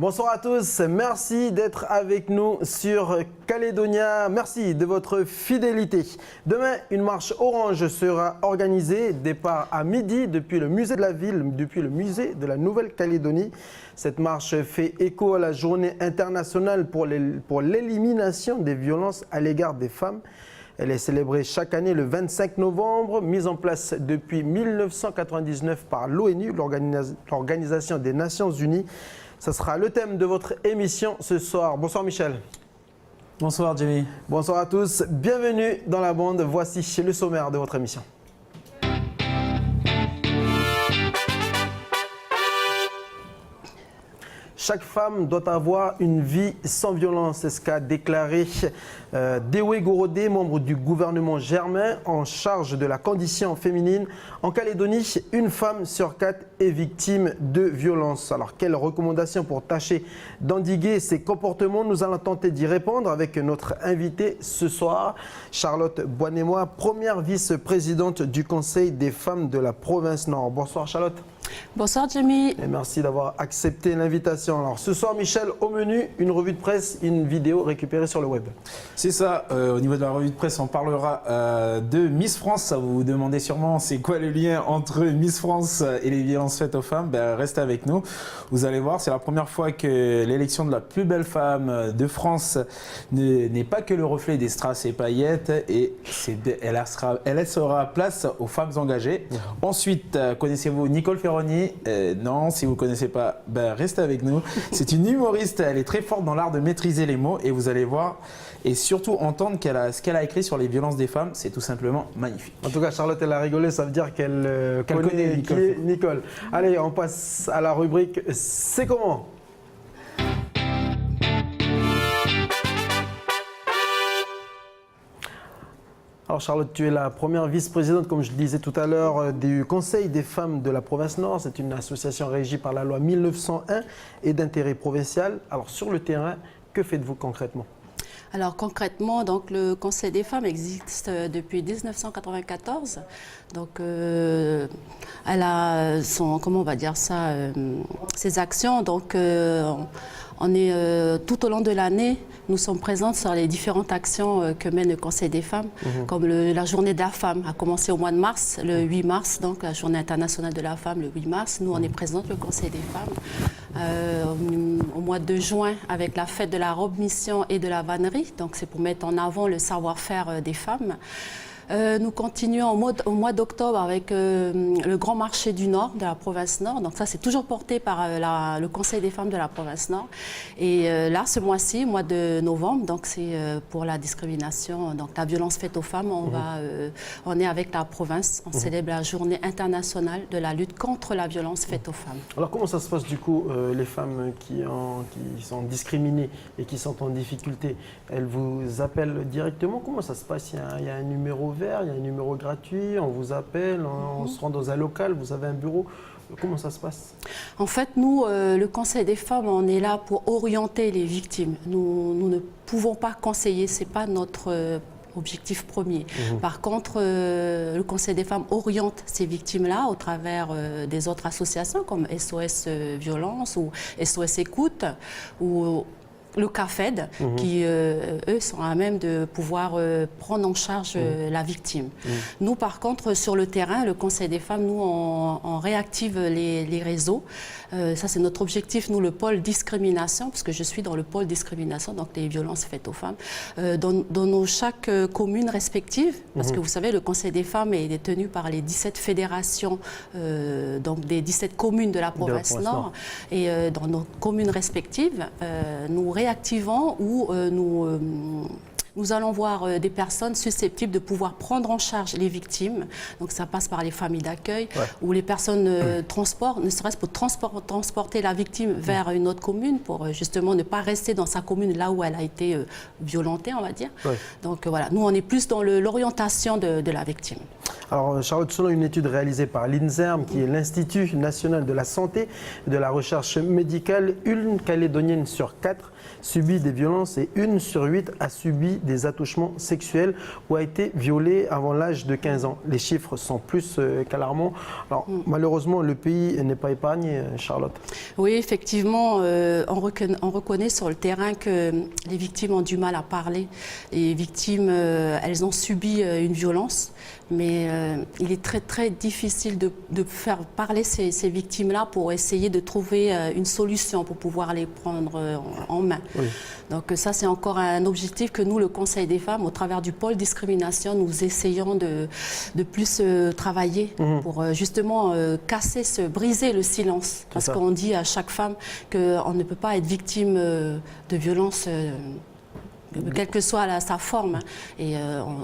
Bonsoir à tous, merci d'être avec nous sur Calédonia. Merci de votre fidélité. Demain, une marche orange sera organisée. Départ à midi depuis le musée de la ville, depuis le musée de la Nouvelle-Calédonie. Cette marche fait écho à la journée internationale pour l'élimination des violences à l'égard des femmes. Elle est célébrée chaque année le 25 novembre, mise en place depuis 1999 par l'ONU, l'Organisation des Nations Unies. Ce sera le thème de votre émission ce soir. Bonsoir Michel. Bonsoir Jimmy. Bonsoir à tous. Bienvenue dans la bande. Voici le sommaire de votre émission. Chaque femme doit avoir une vie sans violence, c'est ce qu'a déclaré Dewe Gorodé, membre du gouvernement germain en charge de la condition féminine. En Calédonie, une femme sur 4 est victime de violence. Alors, quelles recommandations pour tâcher d'endiguer ces comportements? Nous allons tenter d'y répondre avec notre invitée ce soir, Charlotte Boinemois, première vice-présidente du Conseil des femmes de la province Nord. Bonsoir Charlotte. Bonsoir Jimmy. Et merci d'avoir accepté l'invitation. Alors ce soir Michel, au menu, une revue de presse, une vidéo récupérée sur le web. C'est ça, au niveau de la revue de presse, on parlera de Miss France. Ça vous vous demandez sûrement c'est quoi le lien entre Miss France et les violences faites aux femmes. Restez avec nous, vous allez voir, c'est la première fois que l'élection de la plus belle femme de France n'est pas que le reflet des strass et paillettes, et elle laissera place aux femmes engagées. Ensuite, connaissez-vous Nicole Ferroni? Non, si vous ne connaissez pas, restez avec nous. C'est une humoriste, elle est très forte dans l'art de maîtriser les mots, et vous allez voir et surtout entendre ce qu'elle a écrit sur les violences des femmes, c'est tout simplement magnifique. En tout cas, Charlotte, elle a rigolé, ça veut dire qu'elle connaît Nicole. Allez, on passe à la rubrique « C'est comment ?» Alors Charlotte, tu es la première vice-présidente, comme je le disais tout à l'heure, du Conseil des femmes de la province Nord. C'est une association régie par la loi 1901 et d'intérêt provincial. Alors sur le terrain, que faites-vous concrètement? Alors concrètement, donc, le Conseil des femmes existe depuis 1994. Donc elle a ses actions. Donc on est tout au long de l'année, nous sommes présentes sur les différentes actions que mène le Conseil des femmes, comme la journée de la femme a commencé au mois de mars, le 8 mars, donc la journée internationale de la femme, le 8 mars. Nous, on est présente, le Conseil des femmes, au mois de juin, avec la fête de la robe mission et de la vannerie. Donc c'est pour mettre en avant le savoir-faire des femmes. Nous continuons au mois d'octobre avec le grand marché du Nord, de la province Nord. Donc ça, c'est toujours porté par le Conseil des femmes de la province Nord. Et là, ce mois-ci, mois de novembre, donc c'est pour la discrimination, donc la violence faite aux femmes. On est avec la province, on célèbre la journée internationale de la lutte contre la violence faite aux femmes. Alors comment ça se passe du coup, les femmes qui sont discriminées et qui sont en difficulté, elles vous appellent directement? Comment ça se passe? Il y a un numéro vert, il y a un numéro gratuit, on vous appelle, on se rend dans un local, vous avez un bureau. Comment ça se passe? En fait, nous, le Conseil des femmes, on est là pour orienter les victimes. Nous ne pouvons pas conseiller, ce n'est pas notre objectif premier. Par contre, le Conseil des femmes oriente ces victimes-là au travers des autres associations comme SOS Violence ou SOS Écoute ou le CAFED, qui, eux, sont à même de pouvoir prendre en charge la victime. Nous, par contre, sur le terrain, le Conseil des femmes, nous, on réactive les réseaux. Ça, c'est notre objectif, nous, le pôle discrimination, parce que je suis dans le pôle discrimination, donc les violences faites aux femmes, dans chaque commune respective, parce que vous savez, le Conseil des femmes est détenu par les 17 fédérations, donc des 17 communes de la province Nord. Et dans nos communes respectives, nous réactivons ou nous allons voir des personnes susceptibles de pouvoir prendre en charge les victimes. Donc ça passe par les familles d'accueil ou les personnes transportent, ne serait-ce pour transporter la victime vers une autre commune pour justement ne pas rester dans sa commune là où elle a été violentée, on va dire. Donc voilà, nous on est plus dans l'orientation de la victime. Alors Charlotte, selon une étude réalisée par l'INSERM, qui est l'Institut national de la santé et de la recherche médicale, une Calédonienne sur 4 subit des violences et 1 sur 8 a subi des attouchements sexuels ou a été violée avant l'âge de 15 ans. Les chiffres sont plus qu'alarmants. Alors malheureusement, le pays n'est pas épargné, Charlotte. Oui, effectivement, on reconnaît sur le terrain que les victimes ont du mal à parler. Les victimes, elles ont subi une violence, mais il est très très difficile de faire parler ces victimes-là pour essayer de trouver une solution pour pouvoir les prendre en main. Oui. Donc ça, c'est encore un objectif que nous, le Conseil des femmes, au travers du pôle discrimination, nous essayons de plus travailler pour justement briser le silence. Parce qu'on dit à chaque femme qu'on ne peut pas être victime de violences quelle que soit sa forme. Et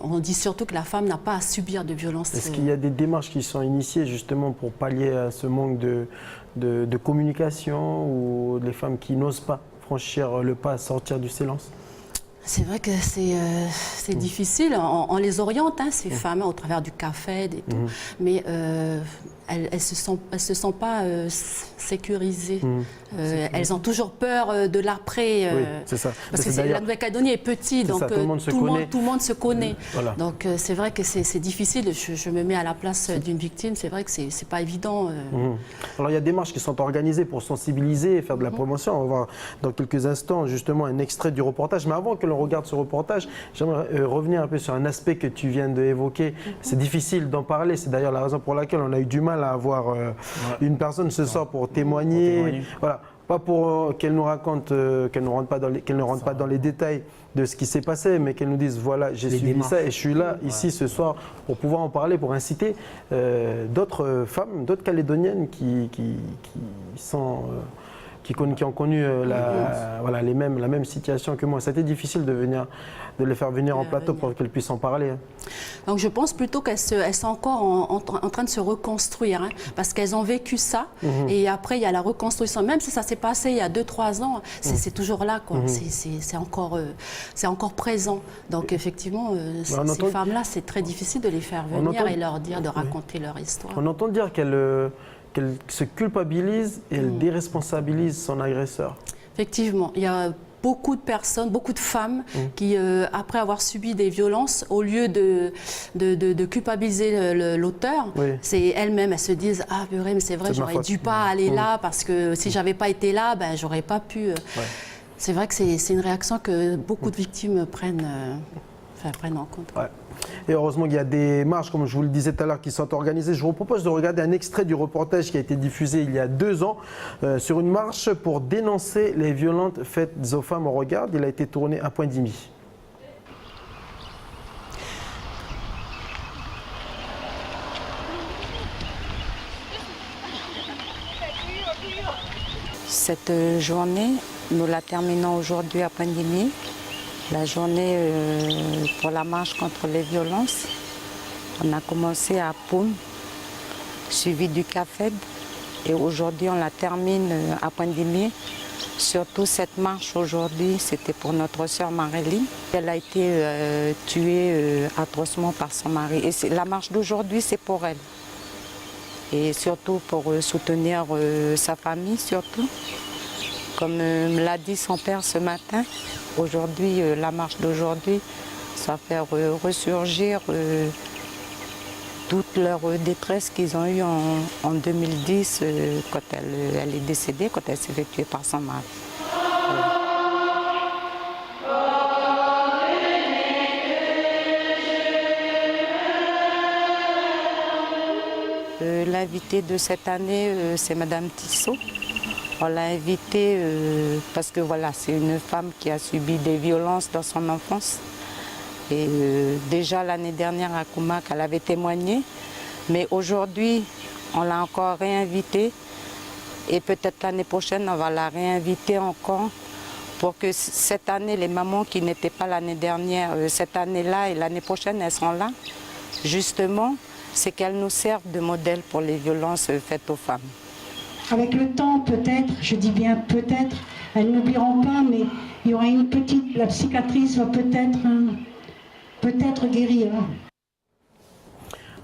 on dit surtout que la femme n'a pas à subir de violence. Est-ce qu'il y a des démarches qui sont initiées justement pour pallier à ce manque de communication ou les femmes qui n'osent pas franchir le pas, sortir du silence? C'est vrai que c'est difficile. On les oriente, ces femmes, au travers du café et tout. Mais elles ne se sentent pas sécurisées. Elles ont toujours peur de l'après. Oui, c'est ça. Parce que la Nouvelle-Calédonie est petite, donc tout le monde se connaît. Voilà. Donc c'est vrai que c'est difficile. Je me mets à la place d'une victime. C'est vrai que c'est pas évident. Alors il y a des marches qui sont organisées pour sensibiliser et faire de la promotion. On va voir dans quelques instants justement un extrait du reportage. Mais avant que l'on regarde ce reportage, j'aimerais revenir un peu sur un aspect que tu viens d'évoquer. C'est difficile d'en parler. C'est d'ailleurs la raison pour laquelle on a eu du mal à avoir une personne ce soir pour témoigner. Voilà. Pas pour qu'elle nous raconte, qu'elle ne rentre pas dans les détails de ce qui s'est passé, mais qu'elle nous dise voilà, j'ai subi ça et je suis là ici ce soir pour pouvoir en parler, pour inciter d'autres femmes, d'autres Calédoniennes qui ont connu la même situation que moi. C'était difficile de les faire venir en plateau pour qu'elles puissent en parler. Donc je pense plutôt qu'elles sont encore en train de se reconstruire, parce qu'elles ont vécu ça, et après il y a la reconstruction. Même si ça s'est passé il y a 2-3 ans, c'est toujours là, quoi. C'est encore présent. Donc effectivement, ces femmes-là, c'est très difficile de les faire venir et leur dire de raconter leur histoire. On entend dire qu'elle se culpabilise et elle déresponsabilise son agresseur. Effectivement, il y a beaucoup de personnes, beaucoup de femmes qui, après avoir subi des violences, au lieu de culpabiliser l'auteur, c'est elles-mêmes, elles se disent « Ah, purée, mais c'est vrai, j'aurais dû pas aller là parce que si j'avais pas été là, ben, j'aurais pas pu... C'est vrai que c'est une réaction que beaucoup de victimes prennent en compte. Ouais. Et heureusement qu'il y a des marches, comme je vous le disais tout à l'heure, qui sont organisées. Je vous propose de regarder un extrait du reportage qui a été diffusé il y a 2 ans sur une marche pour dénoncer les violences faites aux femmes. On regarde, il a été tourné à Pointe-Dimy. Cette journée, nous la terminons aujourd'hui à Pointe-Dimy. La journée pour la marche contre les violences, on a commencé à Poum, suivi du CAFED, et aujourd'hui on la termine à Pointe-Dimy. Surtout cette marche aujourd'hui, c'était pour notre sœur Maréline. Elle a été tuée atrocement par son mari. Et la marche d'aujourd'hui, c'est pour elle. Et surtout pour soutenir sa famille, surtout. Comme me l'a dit son père ce matin, aujourd'hui, la marche d'aujourd'hui, ça va faire ressurgir toute leur détresse qu'ils ont eue en 2010 quand elle est décédée, quand elle s'est fait tuer par son mari. L'invitée de cette année, c'est Madame Tissot. On l'a invitée parce que voilà, c'est une femme qui a subi des violences dans son enfance. Et déjà l'année dernière à Koumak, elle avait témoigné. Mais aujourd'hui, on l'a encore réinvitée. Et peut-être l'année prochaine, on va la réinviter encore pour que cette année, les mamans qui n'étaient pas l'année dernière, cette année-là et l'année prochaine, elles seront là. Justement, c'est qu'elles nous servent de modèle pour les violences faites aux femmes. Avec le temps, peut-être, je dis bien peut-être, elles n'oublieront pas, mais il y aura une petite, la cicatrice va peut-être guérir.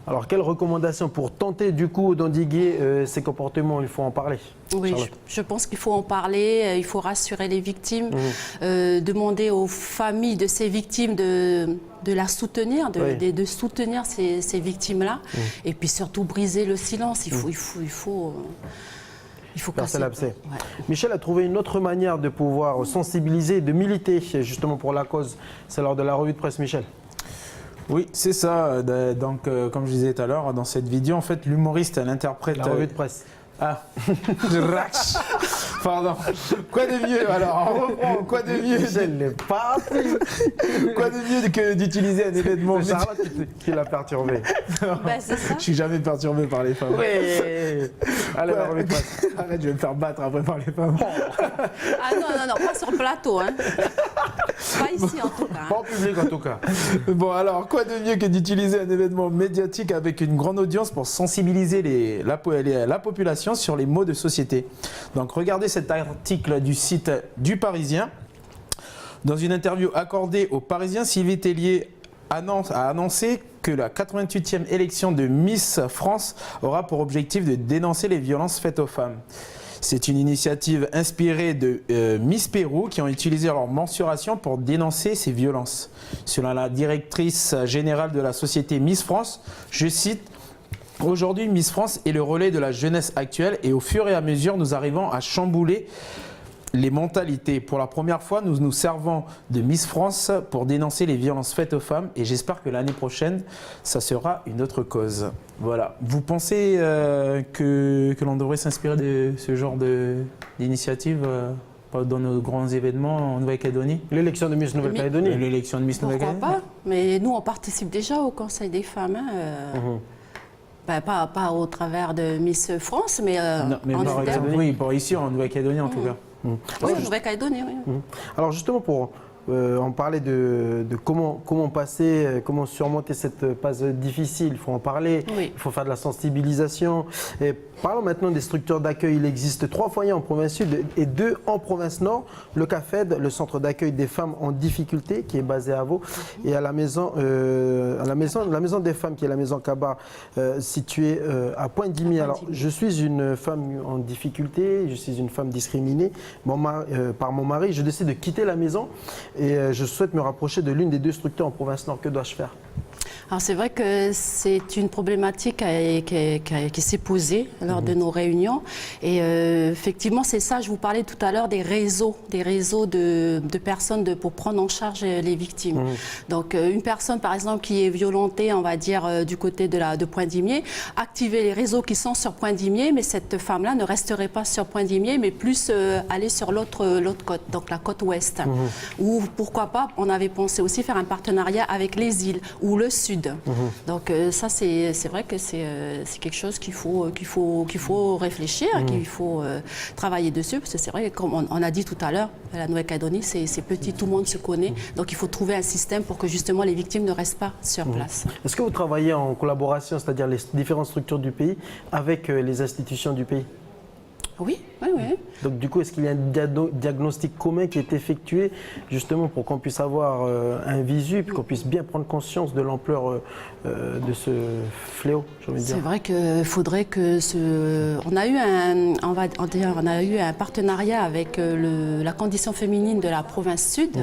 Alors, quelles recommandations pour tenter du coup d'endiguer ces comportements? Il faut en parler. Oui, je pense qu'il faut en parler, il faut rassurer les victimes, demander aux familles de ces victimes de la soutenir, de soutenir ces victimes-là, et puis surtout briser le silence. Il faut percer l'abcès. Ouais. Michel a trouvé une autre manière de pouvoir sensibiliser, de militer justement pour la cause. C'est lors de la revue de presse, Michel. Oui, c'est ça. Donc, comme je disais tout à l'heure, dans cette vidéo, en fait, l'humoriste, elle interprète... La revue de presse. Ah, pardon. Quoi de mieux alors? On reprend. Quoi de mieux? Michel n'est pas Quoi de mieux que d'utiliser un événement? C'est Charlotte qui l'a perturbé. C'est ça. Je suis jamais perturbé par les femmes. Oui. Allez, la revue de presse. Arrête, je vais me faire battre après par les femmes. Ah non, pas sur le plateau. Hein. Pas ici en tout cas. Pas en public en tout cas. Bon alors, quoi de mieux que d'utiliser un événement médiatique avec une grande audience pour sensibiliser la population sur les maux de société. Donc regardez cet article du site du Parisien. Dans une interview accordée au Parisien, Sylvie Tellier a annoncé que la 88e élection de Miss France aura pour objectif de dénoncer les violences faites aux femmes. C'est une initiative inspirée de Miss Pérou qui ont utilisé leur mensuration pour dénoncer ces violences. Selon la directrice générale de la société Miss France, je cite: aujourd'hui, Miss France est le relais de la jeunesse actuelle et au fur et à mesure, nous arrivons à chambouler les mentalités. Pour la première fois, nous nous servons de Miss France pour dénoncer les violences faites aux femmes et j'espère que l'année prochaine, ça sera une autre cause. Voilà. Vous pensez que l'on devrait s'inspirer de ce genre d'initiative dans nos grands événements en Nouvelle-Calédonie? L'élection de Miss Nouvelle-Calédonie. L'élection de Miss Nouvelle-Calédonie. Pourquoi pas? Mais nous, on participe déjà au Conseil des femmes. Pas au travers de Miss France, mais non, mais par exemple, oui, pour ici en Nouvelle-Calédonie en tout cas. Oui, en Nouvelle-Calédonie, oui. Alors justement, on parlait de comment passer, comment surmonter cette phase difficile. Il faut en parler, il faut faire de la sensibilisation. Et parlons maintenant des structures d'accueil. Il existe 3 foyers en province sud et 2 en province nord. Le CAFED, le centre d'accueil des femmes en difficulté, qui est basé à Vaud, et la maison des femmes, qui est la maison Kaba, située à Pointe-Dimy. Alors, je suis une femme en difficulté, je suis une femme discriminée par mon mari. Je décide de quitter la maison et je souhaite me rapprocher de l'une des 2 structures en province nord. Que dois-je faire? Alors c'est vrai que c'est une problématique qui s'est posée lors de nos réunions et effectivement c'est ça, je vous parlais tout à l'heure des réseaux de personnes pour prendre en charge les victimes. Donc une personne par exemple qui est violentée, on va dire du côté de Pointe-Dimier, activer les réseaux qui sont sur Pointe-Dimier, mais cette femme-là ne resterait pas sur Pointe-Dimier mais plus aller sur l'autre côte, donc la côte ouest. Ou pourquoi pas, on avait pensé aussi faire un partenariat avec les îles ou le sud. Donc ça c'est vrai que c'est quelque chose qu'il faut réfléchir, qu'il faut travailler dessus, parce que c'est vrai que comme on a dit tout à l'heure, la Nouvelle-Calédonie c'est petit, tout le monde se connaît, donc il faut trouver un système pour que justement les victimes ne restent pas sur place. Est-ce que vous travaillez en collaboration, c'est-à-dire les différentes structures du pays, avec les institutions du pays? Oui. Donc du coup, est-ce qu'il y a un diagnostic commun qui est effectué justement pour qu'on puisse avoir un visu, puis qu'on puisse bien prendre conscience de l'ampleur de ce fléau, j'ai envie de dire? C'est vrai qu'il faudrait que on a eu un partenariat avec la condition féminine de la province sud.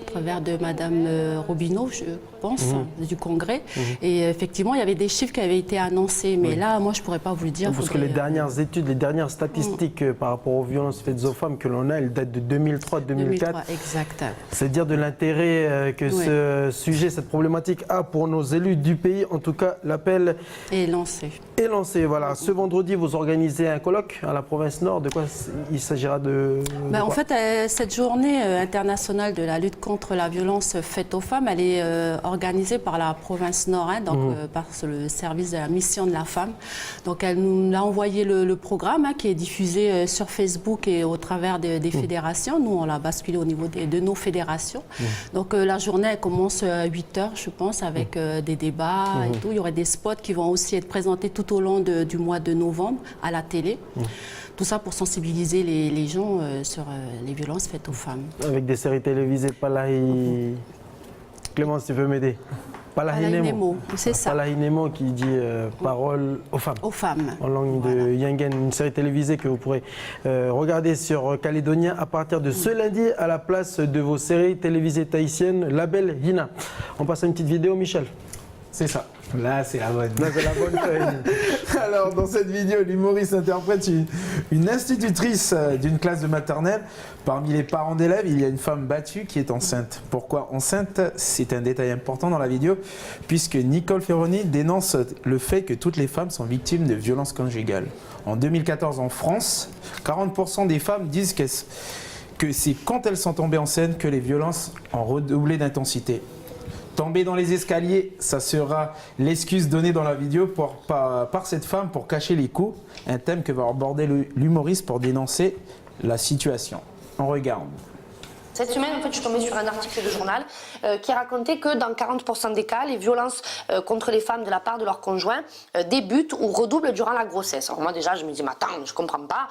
Au travers de Madame Robineau, je pense, du Congrès. Et effectivement, il y avait des chiffres qui avaient été annoncés. Mais là, moi, je ne pourrais pas vous le dire. Parce que les dernières études, les dernières statistiques par rapport aux violences faites aux femmes que l'on a, elles datent de 2003-2004. Exact. C'est dire de l'intérêt que ce sujet, cette problématique a pour nos élus du pays. En tout cas, l'appel est lancé. Voilà. Ce vendredi, vous organisez un colloque à la province nord. De quoi il s'agira en fait, cette journée internationale de la lutte contre la violence faite aux femmes, elle est organisée par la province nord, par le service de la mission de la femme. Donc elle nous a envoyé le programme qui est diffusé sur Facebook et au travers des fédérations. Nous, on l'a basculé au niveau de nos fédérations. Donc la journée elle commence à 8h, je pense, avec des débats et tout. Il y aurait des spots qui vont aussi être présentés tout au long du mois de novembre à la télé. Tout ça pour sensibiliser les gens sur les violences faites aux femmes. Avec des séries télévisées, Palaï. Clémence, tu veux m'aider? Palahinemo, c'est ça. Palahinemo qui dit parole aux femmes. Aux femmes. En langue de Yengen, une série télévisée que vous pourrez regarder sur Calédonia à partir de ce lundi à la place de vos séries télévisées tahitiennes, Label Hina. On passe à une petite vidéo, Michel. C'est ça. Là, c'est la bonne. Là, c'est la bonne feuille. Alors, dans cette vidéo, l'humoriste interprète une institutrice d'une classe de maternelle. Parmi les parents d'élèves, il y a une femme battue qui est enceinte. Pourquoi enceinte? C'est un détail important dans la vidéo, puisque Nicole Ferroni dénonce le fait que toutes les femmes sont victimes de violences conjugales. En 2014, en France, 40% des femmes disent que c'est quand elles sont tombées enceintes que les violences ont redoublé d'intensité. Tomber dans les escaliers, ça sera l'excuse donnée dans la vidéo par cette femme pour cacher les coups, un thème que va aborder l'humoriste pour dénoncer la situation. On regarde. Cette semaine, en fait, je suis tombée sur un article de journal qui racontait que dans 40% des cas, les violences contre les femmes de la part de leurs conjoints débutent ou redoublent durant la grossesse. Alors moi déjà, je me dis, mais attends, je comprends pas.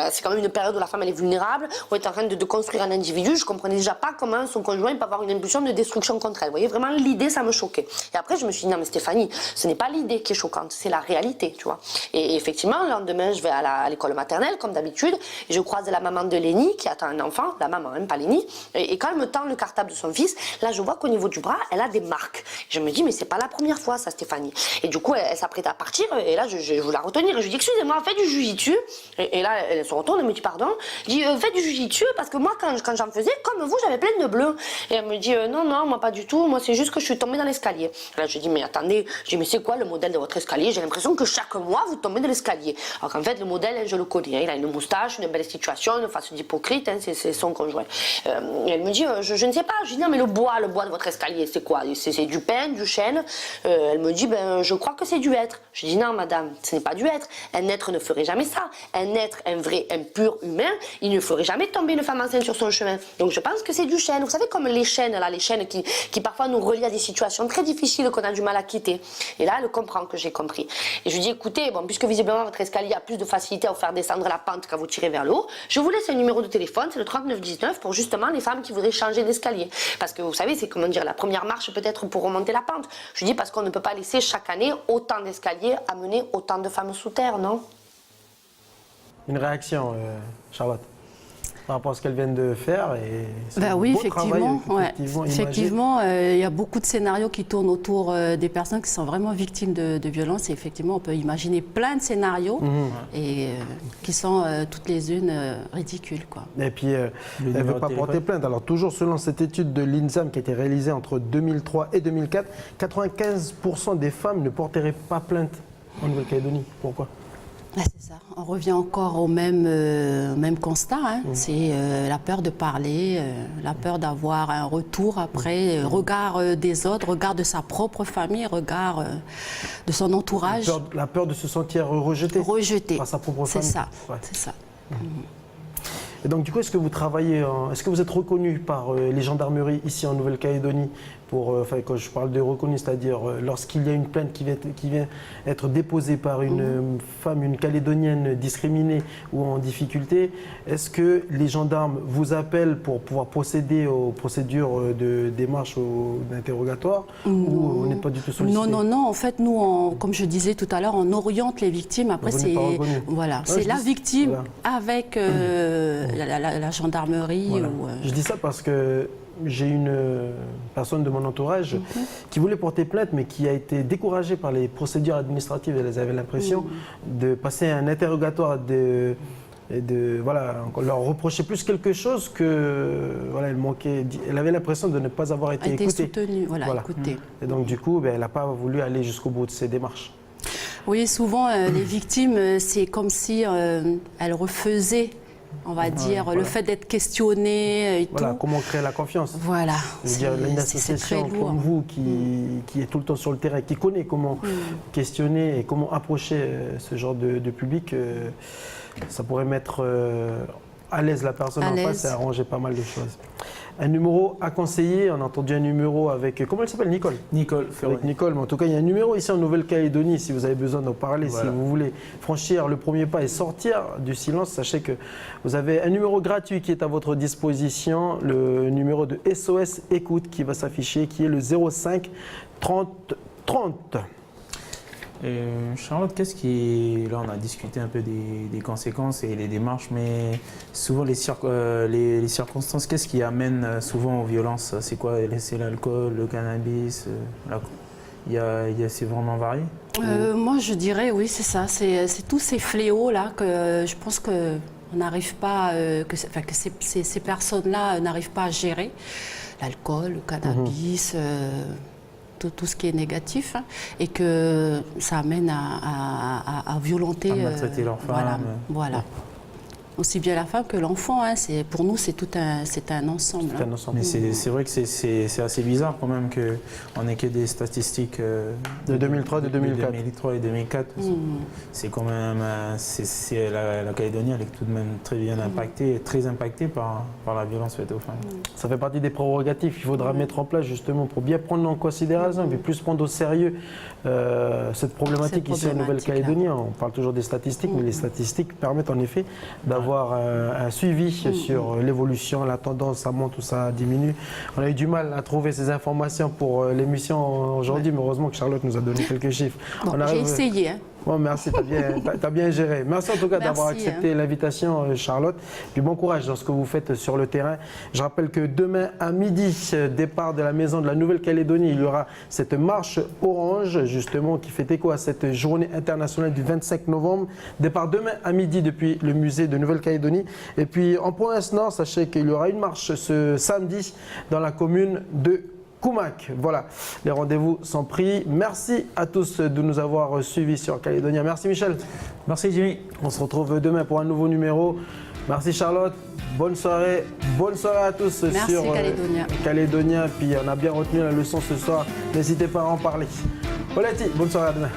C'est quand même une période où la femme elle est vulnérable, où elle est en train de construire un individu. Je comprenais déjà pas comment son conjoint peut avoir une impulsion de destruction contre elle. Vous voyez, vraiment l'idée, ça me choquait. Et après, je me suis dit, non mais Stéphanie, ce n'est pas l'idée qui est choquante, c'est la réalité, tu vois. Et effectivement, le lendemain, je vais à l'école maternelle, comme d'habitude, et je croise la maman de Lénie qui attend un enfant, la maman, hein, pas Lénie. Et quand elle me tend le cartable de son fils, là je vois qu'au niveau du bras, elle a des marques. Je me dis, mais c'est pas la première fois ça, Stéphanie. Et du coup, elle s'apprête à partir, et là je veux la retenir. Je lui dis, excusez-moi, faites du jujitsu. Et là, elle se retourne, elle me dit, pardon. Je dis, faites du jujitsu, parce que moi, quand j'en faisais, comme vous, j'avais plein de bleus. Et elle me dit, non, moi pas du tout, moi c'est juste que je suis tombée dans l'escalier. Là je dis, mais attendez, je dis, mais c'est quoi le modèle de votre escalier? J'ai l'impression que chaque mois, vous tombez dans l'escalier. Alors qu'en fait, le modèle, je le connais. Il a une moustache, une belle situation, une face d'hypocrite, hein, c'est son conjoint. Elle me dit, je ne sais pas. Je dis, non, mais le bois de votre escalier, c'est quoi? C'est du pin, du chêne? Elle me dit, je crois que c'est du hêtre. Je dis, non, madame, ce n'est pas du hêtre. Un être ne ferait jamais ça. Un être, un vrai, un pur humain, il ne ferait jamais tomber une femme enceinte sur son chemin. Donc je pense que c'est du chêne. Vous savez, comme les chênes, là, les chênes qui parfois nous relient à des situations très difficiles qu'on a du mal à quitter. Et là, elle comprend que j'ai compris. Et je lui dis, écoutez, puisque visiblement votre escalier a plus de facilité à vous faire descendre la pente quand vous tirez vers le haut, je vous laisse un numéro de téléphone, c'est le 3919 pour justement les femmes qui voudraient changer d'escalier. Parce que vous savez, c'est comment dire, la première marche peut-être pour remonter la pente. Je dis parce qu'on ne peut pas laisser chaque année autant d'escaliers amener autant de femmes sous terre, non? Une réaction, Charlotte, par rapport à ce qu'elles viennent de faire. Et oui, effectivement. Effectivement, il y a beaucoup de scénarios qui tournent autour des personnes qui sont vraiment victimes de violences. Et effectivement, on peut imaginer plein de scénarios et qui sont toutes les unes ridicules, quoi. Et puis, elle ne veut pas porter plainte. Alors, toujours selon cette étude de l'INSAM qui a été réalisée entre 2003 et 2004, 95% des femmes ne porteraient pas plainte en Nouvelle-Calédonie. Pourquoi? C'est ça. On revient encore au même constat. Hein. C'est la peur de parler, la peur d'avoir un retour après, regard des autres, regard de sa propre famille, regard de son entourage. La peur de se sentir rejeté. Rejeté. Par sa propre famille. C'est ça. Ouais. C'est ça. Et donc, du coup, est-ce que vous travaillez, est-ce que vous êtes reconnu par les gendarmeries ici en Nouvelle-Calédonie quand je parle de reconnu, c'est-à-dire lorsqu'il y a une plainte qui vient être déposée par une femme, une Calédonienne discriminée ou en difficulté, est-ce que les gendarmes vous appellent pour pouvoir procéder aux procédures de démarche ou d'interrogatoire ou vous n'êtes pas du tout sollicité? Non. En fait, nous, comme je disais tout à l'heure, on oriente les victimes. Après, c'est la victime avec la gendarmerie. Voilà. Je dis ça parce que j'ai une personne de mon entourage qui voulait porter plainte, mais qui a été découragée par les procédures administratives. Elle avait l'impression de passer un interrogatoire on leur reprochait plus quelque chose que elle manquait. Elle avait l'impression de ne pas avoir été écoutée. Soutenue, écoutée. Et donc du coup, elle n'a pas voulu aller jusqu'au bout de ses démarches. Oui, souvent les victimes, c'est comme si elles refaisaient. On va dire le fait d'être questionné et tout. Comment créer la confiance. Voilà. Une association comme vous qui est tout le temps sur le terrain, qui connaît comment questionner et comment approcher ce genre de public, ça pourrait mettre à l'aise la personne en face et arranger pas mal de choses. Un numéro à conseiller, on a entendu un numéro avec, comment elle s'appelle, Nicole? Nicole Ferroni. Avec Nicole, mais en tout cas, il y a un numéro ici en Nouvelle-Calédonie, si vous avez besoin d'en parler, Voilà. si vous voulez franchir le premier pas et sortir du silence, sachez que vous avez un numéro gratuit qui est à votre disposition, le numéro de SOS Écoute qui va s'afficher, qui est le 05 30 30. Charlotte, qu'est-ce qui... Là, on a discuté un peu des conséquences et les démarches, mais souvent les circonstances, qu'est-ce qui amène souvent aux violences? C'est quoi? C'est l'alcool, le cannabis c'est vraiment varié? Moi, je dirais, oui, c'est ça. C'est tous ces fléaux-là que je pense que on n'arrive pas, que ces personnes-là n'arrivent pas à gérer. L'alcool, le cannabis, tout ce qui est négatif, hein, et que ça amène à violenter. À maltraiter leur femme. Voilà. Aussi bien la femme que l'enfant, hein, pour nous, c'est un ensemble. C'est un ensemble. Mais c'est vrai que c'est assez bizarre quand même qu'on n'ait que des statistiques De 2003, de 2004. 2003 et 2004. C'est quand même, la Calédonie, elle est tout de même très bien impactée, très impactée par la violence faite aux femmes. Ça fait partie des prérogatives qu'il faudra mettre en place justement pour bien prendre en considération et plus prendre au sérieux cette problématique ici en Nouvelle-Calédonie. On parle toujours des statistiques, mais les statistiques permettent en effet d'avoir un suivi sur l'évolution, la tendance, ça monte ou ça diminue. On a eu du mal à trouver ces informations pour l'émission aujourd'hui, mais heureusement que Charlotte nous a donné quelques chiffres. Bon, j'ai essayé. Hein. Bon, merci, t'as bien géré. Merci en tout cas d'avoir accepté l'invitation, Charlotte. Puis bon courage dans ce que vous faites sur le terrain. Je rappelle que demain à midi, départ de la maison de la Nouvelle-Calédonie, il y aura cette marche orange, justement, qui fait écho à cette journée internationale du 25 novembre. Départ demain à midi depuis le musée de Nouvelle-Calédonie. Et puis en province Nord, sachez qu'il y aura une marche ce samedi dans la commune de Koumak. Voilà, les rendez-vous sont pris. Merci à tous de nous avoir suivis sur Calédonia. Merci Michel. Merci Jimmy. On se retrouve demain pour un nouveau numéro. Merci Charlotte. Bonne soirée à tous. Merci sur Calédonia. Puis on a bien retenu la leçon ce soir. N'hésitez pas à en parler. Olati, bonne soirée à demain.